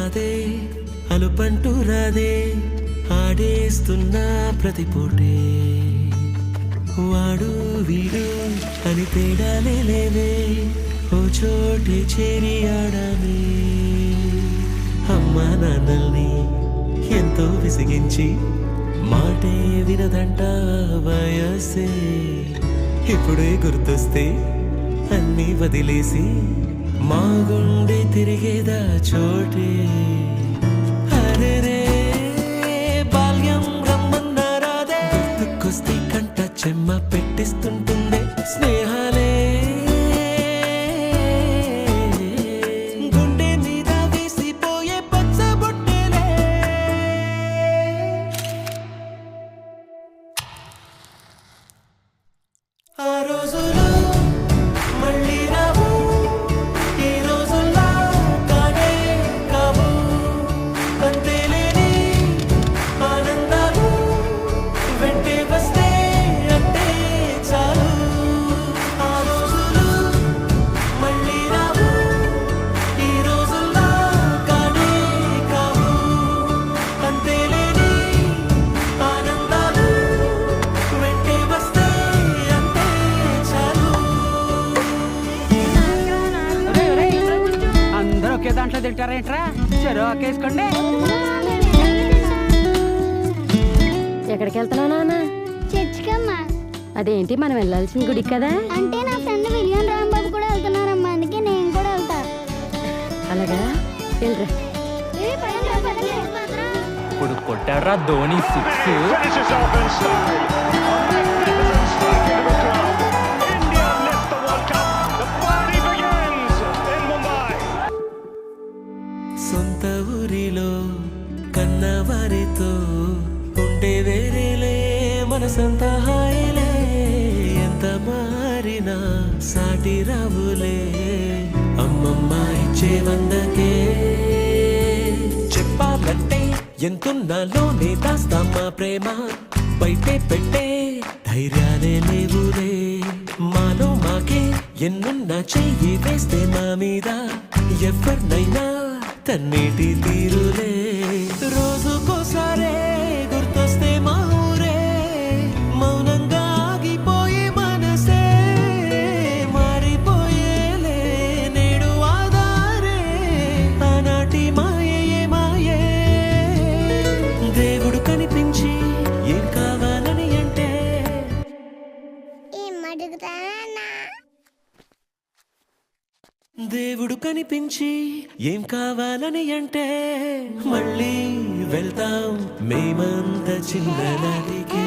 రాదే అలుపంటూ రాదే ఆడేస్తున్నా ప్రతి పూటే వాడు వీడు అని తేడాలే లేవే ఓ చోటే చేరి ఆడమే అమ్మా నాన్నల్ని ఎంతో విసిగించి మాటే వినదంట వయసే ఇప్పుడే గుర్తొస్తే అన్నీ వదిలేసి మా గుండె తిరిగేదా చోటే అరెరే బాల్యం రమ్మన్నారాదే గుర్తుకొస్తే కంట చెమ్మ పెట్టిస్తుంటుందే స్నేహాలే గుండె మీద వేసిపోయే పచ్చబొట్టెలే ఆ రోజులు మళ్ళీ రావు ఈ రోజుల్లా కానే కావు అంతేలేని ఆనందాలు వెంటే వస్తే అంటే చాలు ఆ రోజులు మళ్ళీ రావు ఈ రోజుల్లా కానే కావు అంతేలేని ఆనందాలు వెంటే వస్తే అంటే చాలు అందరూ ఒకే దాంట్లో తింటారేంట్రా చెరో ఒకేసుకోండి. ఎక్కడికి వెళ్తున్నావు నాన్న? చర్చికమ్మా. అదేంటి మనం వెళ్ళాల్సిన గుడి కదా? అంటే నా ఫ్రెండ్ విలియం రాంబాబు కూడా వెళ్తున్నారమ్మా, అందుకే నేను కూడా వెళ్తా. అలాగా వెళ్ళరా. ఇప్పుడు కొట్టాడ్రా Dhoni six. Finishes off in style. A magnificent strike into the crowd. India lift the World Cup. The party begins in Mumbai. సొంత ఊరిలో కన్నవారితో ఉండే వేరేలే మనసంత హాయిలే ఎంత మారినా సాటి రావులే అమ్మమ్మ ఇచ్చే వందకే చెప్పాలంటే ఎంతున్నాలోనే దాస్తామా ప్రేమ బయటే పెట్టే ధైర్యాలే లేవులే మాలో మాకే ఎన్నున్నా చెయ్యి వేస్తే మా మీద ఎవరినైనా తన్నేటి తీరులే రోజుకోసారే గుర్తొస్తే మా ఊరే మౌనంగా ఆగిపోయే మనసే మారిపోయేలే నేడు ఆధారే ఆనాటి మాయే మాయే దేవుడు కనిపించి ఏం కావాలని అంటే ఏం అడుగుతానా? దేవుడు కనిపించి ఏం కావాలని అంటే మళ్ళీ వెళ్తాం మేమంత చిన్ననాటికే